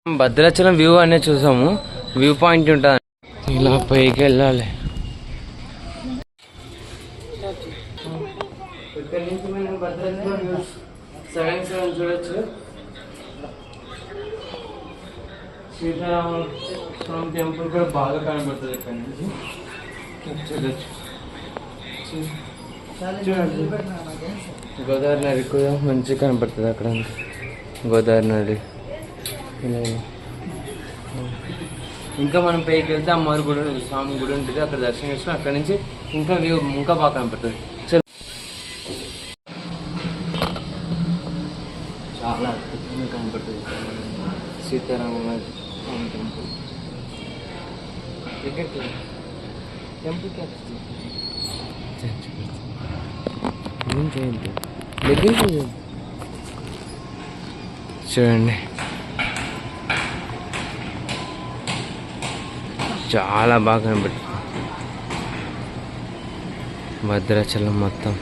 Bhadrachalam view అనేది చూసాము. View point ఉంటుంది, ఇలా పైకి వెళ్ళాలి. ఇక్కడ నుంచి మనం భద్రాచలం సగం చూడొచ్చు. సీతారామ స్వామి టెంపుల్ కూడా బాగా కనబడుతుంది ఇక్కడ నుంచి చూడొచ్చు. చూడండి, గోదావరి నది కూడా మంచిగా కనపడుతుంది అక్కడ. గోదావరి నది ఇలా. ఇంకా మనం పైకి వెళ్తే అమ్మవారి గుడి, స్వామి గుడి ఉంటుంది, అక్కడ దర్శనం చేసుకుని అక్కడ నుంచి ఇంకా వ్యూ ఇంకా బాగా కనపడుతుంది. చాలా అద్భుతంగా కనపడుతుంది సీతారామ స్వామి టెంపుల్. దగ్గరికి టెంపుల్కి దగ్గరికి చూడండి, చాలా బాగా కనబడుతుంది భద్రాచలం మొత్తం.